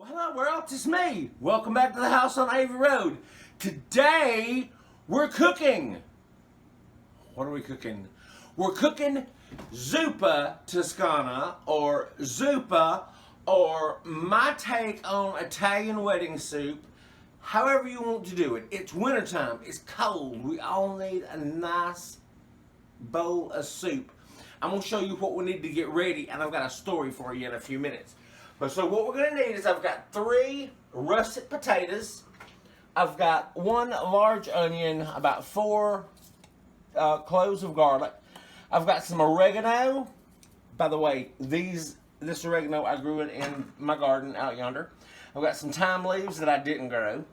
Well, hello world, it's me. Welcome back to the house on Avery Road. Today, we're cooking. What are we cooking? We're cooking Zuppa Toscana, or Zuppa, or my take on Italian wedding soup. However you want to do it. It's wintertime, it's cold. We all need a nice bowl of soup. I'm gonna show you what we need to get ready, and I've got a story for you in a few minutes. But so what we're gonna need is I've got 3 russet potatoes. I've got 1 large onion, about 4 cloves of garlic. I've got some oregano. By the way, this oregano I grew it in my garden out yonder. I've got some thyme leaves that I didn't grow.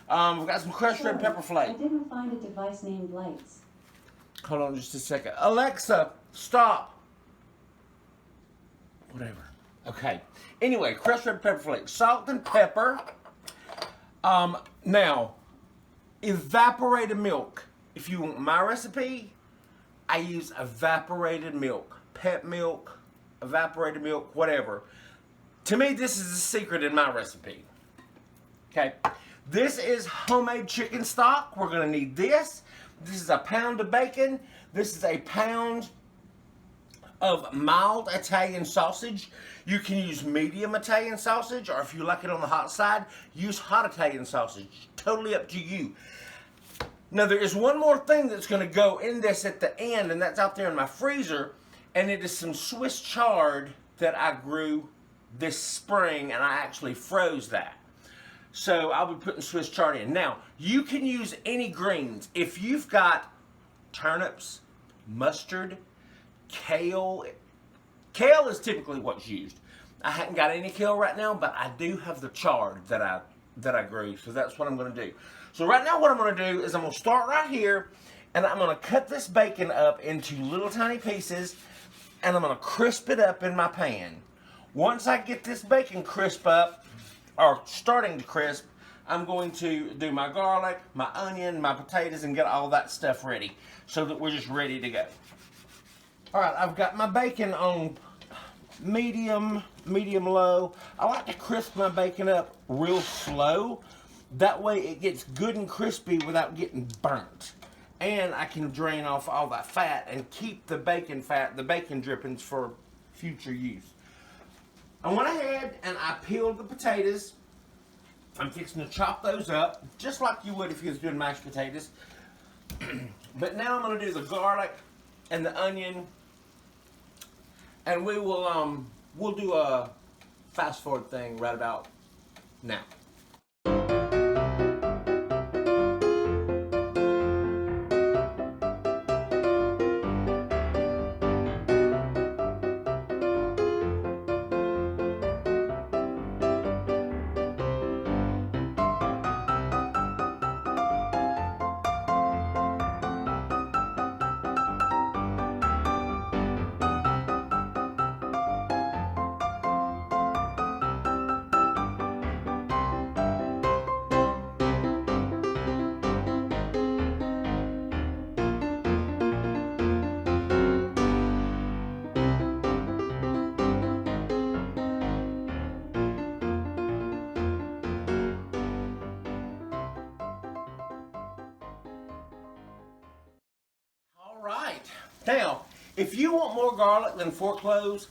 I've got some crushed red pepper flakes. I didn't find a device named Lights. Hold on just a second. Alexa, stop. Whatever. Okay. Anyway, crushed red pepper flakes, salt and pepper. Now, evaporated milk. If you want my recipe, I use evaporated milk. Pet milk, evaporated milk, whatever. To me, this is the secret in my recipe. Okay. This is homemade chicken stock. We're going to need this. This is a pound of bacon. This is a pound of mild Italian sausage. You can use medium Italian sausage, or if you like it on the hot side, use hot Italian sausage. Totally up to you. Now there is one more thing that's going to go in this at the end, and that's out there in my freezer, and it is some Swiss chard that I grew this spring, and I actually froze that. So I'll be putting Swiss chard in. Now, you can use any greens. If you've got turnips, mustard, kale. Kale is typically what's used. I haven't got any kale right now, but I do have the chard that I grew, so that's what I'm going to do. So right now what I'm going to do is I'm going to start right here, and I'm going to cut this bacon up into little tiny pieces, and I'm going to crisp it up in my pan. Once I get this bacon crisp up, or starting to crisp, I'm going to do my garlic, my onion, my potatoes, and get all that stuff ready so that we're just ready to go. Alright, I've got my bacon on medium low. I like to crisp my bacon up real slow. That way it gets good and crispy without getting burnt. And I can drain off all that fat and keep the bacon fat, the bacon drippings, for future use. I went ahead and I peeled the potatoes. I'm fixing to chop those up, just like you would if you was doing mashed potatoes. But now I'm going to do the garlic and the onion. And we will, we'll do a fast forward thing right about now. Alright, now, if you want more garlic than 4 cloves,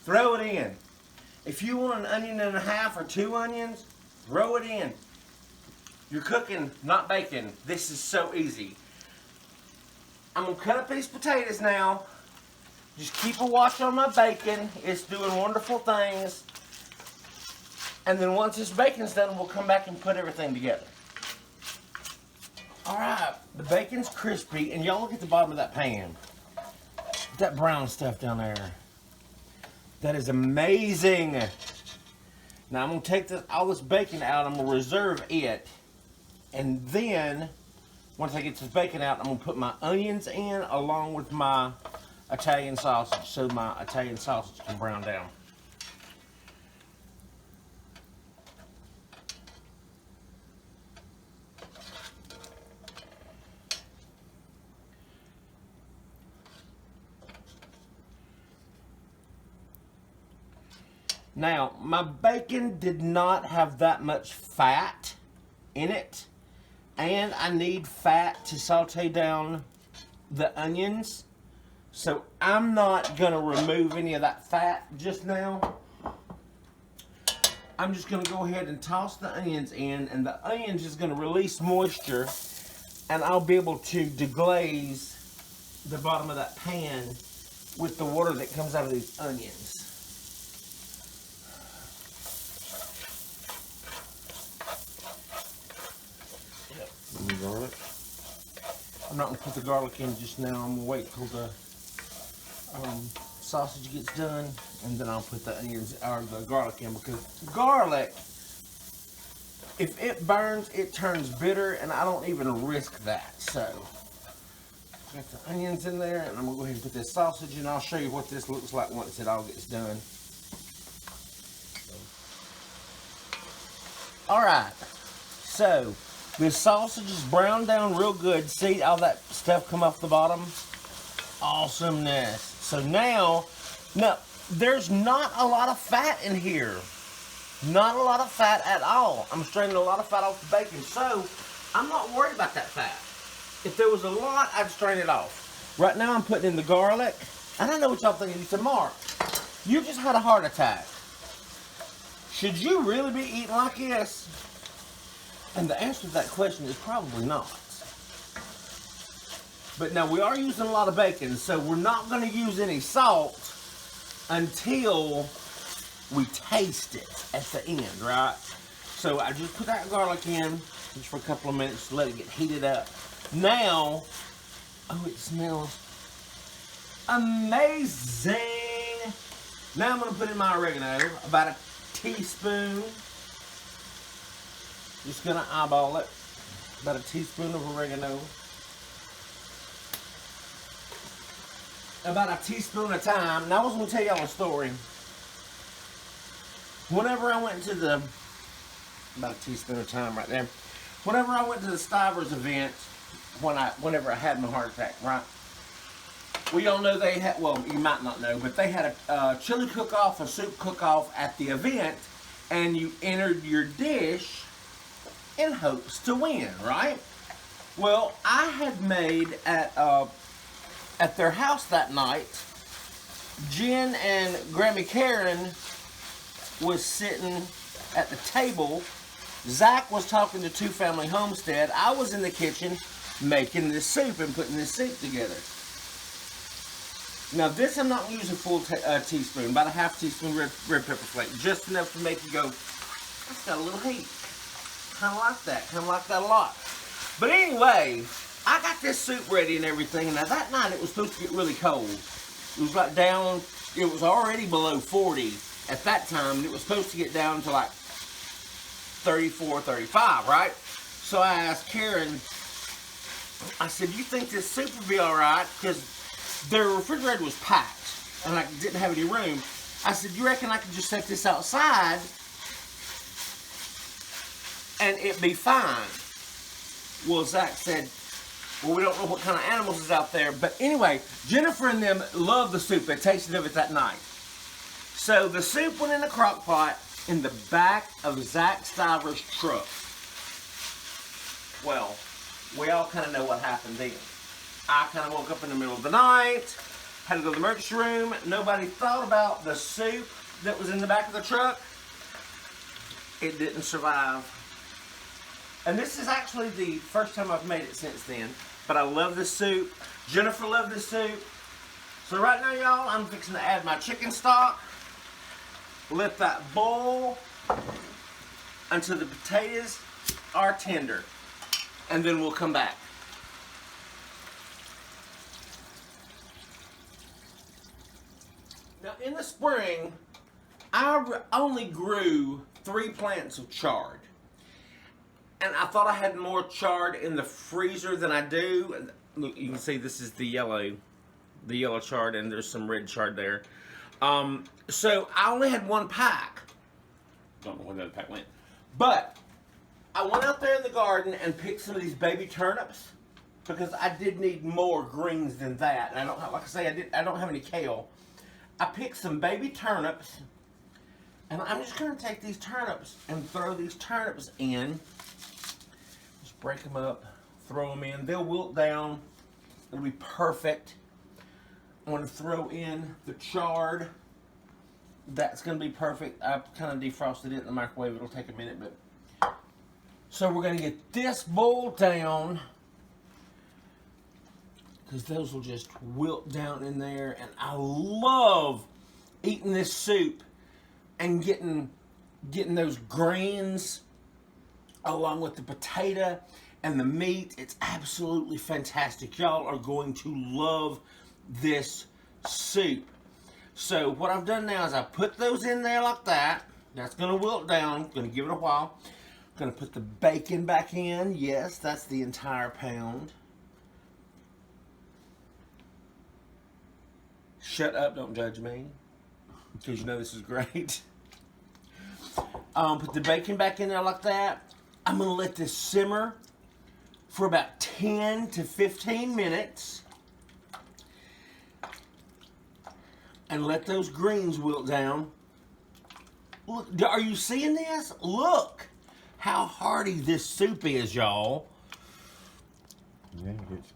throw it in. If you want an onion and a half or 2 onions, throw it in. You're cooking, not baking. This is so easy. I'm going to cut up these potatoes now. Just keep a watch on my bacon. It's doing wonderful things. And then once this bacon's done, we'll come back and put everything together. Alright, the bacon's crispy, and y'all look at the bottom of that pan. That brown stuff down there. That is amazing. Now I'm going to take all this bacon out, I'm going to reserve it. And then, once I get this bacon out, I'm going to put my onions in along with my Italian sausage, so my Italian sausage can brown down. Now, my bacon did not have that much fat in it. And I need fat to saute down the onions. So I'm not going to remove any of that fat just now. I'm just going to go ahead and toss the onions in, and the onions is going to release moisture, and I'll be able to deglaze the bottom of that pan with the water that comes out of these onions. Garlic. I'm not going to put the garlic in just now. I'm going to wait till the sausage gets done, and then I'll put the onions or the garlic in, because garlic, if it burns, it turns bitter, and I don't even risk that. So, got the onions in there, and I'm going to go ahead and put this sausage in. I'll show you what this looks like once it all gets done. Alright, so this sausage is browned down real good. See all that stuff come off the bottom? Awesomeness. So now, there's not a lot of fat in here. Not a lot of fat at all. I'm straining a lot of fat off the bacon, so I'm not worried about that fat. If there was a lot, I'd strain it off. Right now, I'm putting in the garlic. And I know what y'all thinking. You said, Mark, you just had a heart attack. Should you really be eating like this? And the answer to that question is probably not. But now we are using a lot of bacon, so we're not going to use any salt until we taste it at the end, right? So I just put that garlic in just for a couple of minutes to let it get heated up. Now, oh, it smells amazing. Now I'm going to put in my oregano, about a teaspoon. Just gonna eyeball it. About a teaspoon of oregano. About a teaspoon of thyme. Now I was gonna tell y'all a story. Whenever I went to the, about a teaspoon of thyme right there. Whenever I went to the Stivers event, whenever I had my heart attack, right? We all know they had, well, you might not know, but they had a chili cook-off, a soup cook-off at the event, and you entered your dish in hopes to win, right? Well, I had made at their house that night. Jen and Grammy Karen was sitting at the table. Zach was talking to Two Family Homestead. I was in the kitchen making this soup and putting this soup together. Now this I'm not using a full teaspoon, about a half teaspoon red pepper flake, just enough to make you go, that's got a little heat. Kind of like that a lot. But anyway, I got this soup ready and everything, and now that night it was supposed to get really cold. It was like down, it was already below 40 at that time, and it was supposed to get down to like 34, 35, right? So I asked Karen, I said, you think this soup would be alright? Because their refrigerator was packed, and I didn't have any room. I said, you reckon I could just set this outside and it'd be fine? Well, Zach said, well, we don't know what kind of animals is out there. But anyway, Jennifer and them loved the soup. They tasted of it that night. So the soup went in a crock pot in the back of Zach Stiver's truck. Well, we all kind of know what happened then. I kind of woke up in the middle of the night, had to go to the emergency room. Nobody thought about the soup that was in the back of the truck. It didn't survive. And this is actually the first time I've made it since then. But I love this soup. Jennifer loved this soup. So right now, y'all, I'm fixing to add my chicken stock. Let that boil until the potatoes are tender. And then we'll come back. Now, in the spring, I only grew 3 plants of chard. And I thought I had more chard in the freezer than I do. Look, you can see this is the yellow chard, and there's some red chard there. So I only had 1 pack. Don't know where the other pack went. But I went out there in the garden and picked some of these baby turnips, because I did need more greens than that. And I don't have, like I say, I don't have any kale. I picked some baby turnips, And I'm just going to take these turnips and throw these turnips in. Just break them up, throw them in. They'll wilt down. It'll be perfect. I'm going to throw in the chard. That's going to be perfect. I've kind of defrosted it in the microwave. It'll take a minute, but so we're going to get this boiled down because those will just wilt down in there. And I love eating this soup and getting those greens along with the potato and the meat. It's absolutely fantastic. Y'all are going to love this soup. So what I've done now is I put those in there like that. That's going to wilt down. Going to give it a while. Going to put the bacon back in. Yes, that's the entire pound. Shut up, don't judge me. Because you know this is great. Put the bacon back in there like that. I'm going to let this simmer for about 10 to 15 minutes. And let those greens wilt down. Look, are you seeing this? Look how hearty this soup is, y'all. Yeah, it's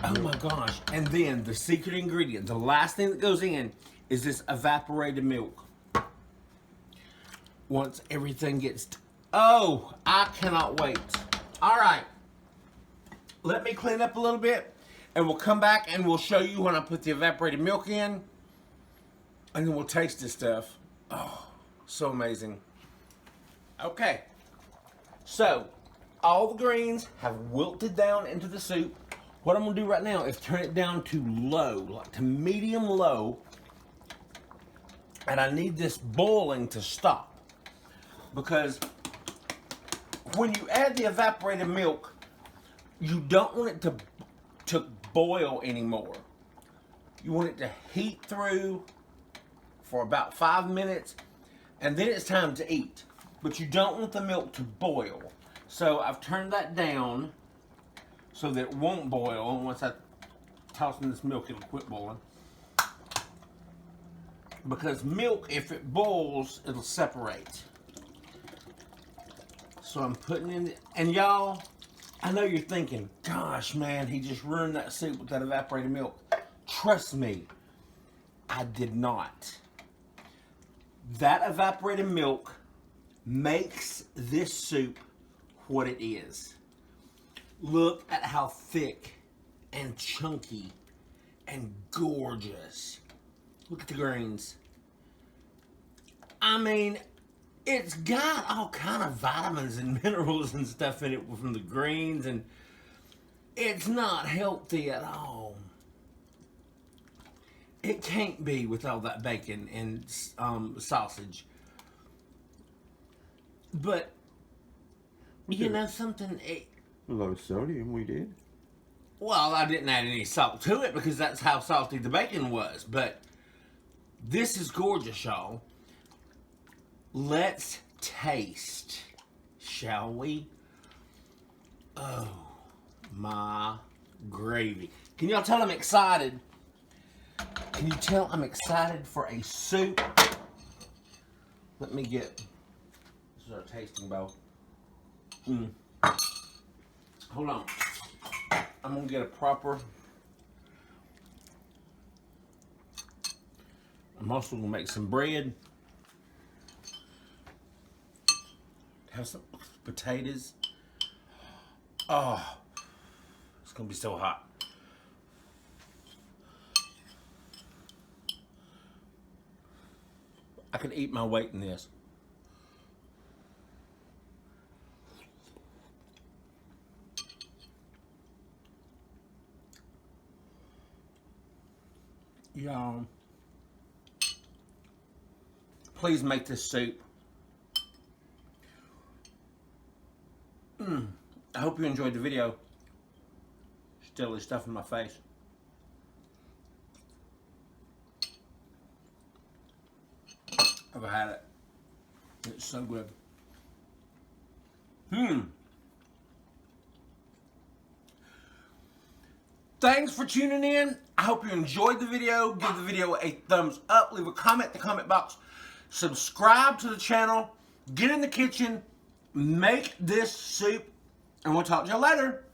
Oh my gosh. And then the secret ingredient, the last thing that goes in is this evaporated milk. Once everything gets... Oh, I cannot wait. All right. Let me clean up a little bit and we'll come back and we'll show you when I put the evaporated milk in. And then we'll taste this stuff. Oh, so amazing. Okay. So, all the greens have wilted down into the soup. What I'm going to do right now is turn it down to low, like to medium low. And I need this boiling to stop. Because when you add the evaporated milk, you don't want it to boil anymore. You want it to heat through for about 5 minutes, and then it's time to eat. But you don't want the milk to boil. So I've turned that down so that it won't boil. And once I toss in this milk, it'll quit boiling. Because milk, if it boils, it'll separate. So I'm putting in, and y'all, I know you're thinking, gosh, man, he just ruined that soup with that evaporated milk. Trust me, I did not. That evaporated milk makes this soup what it is. Look at how thick and chunky and gorgeous. Look at the greens. I mean, it's got all kind of vitamins and minerals and stuff in it from the greens, and it's not healthy at all. It can't be with all that bacon and sausage. But, you know something? a lot of sodium we did. Well, I didn't add any salt to it because that's how salty the bacon was. But this is gorgeous, y'all. Let's taste, shall we? Oh, my gravy. Can y'all tell I'm excited? Can you tell I'm excited for a soup? Let me get, this is our tasting bowl. Hold on. I'm gonna get a proper, I'm also gonna make some bread. Have some potatoes. Oh, it's gonna be so hot. I could eat my weight in this. Y'all, please make this soup. I hope you enjoyed the video. Still there's stuff in my face. I've had it. It's so good. Thanks for tuning in. I hope you enjoyed the video. Give the video a thumbs up. Leave a comment in the comment box. Subscribe to the channel. Get in the kitchen. Make this soup. And we'll talk to you later.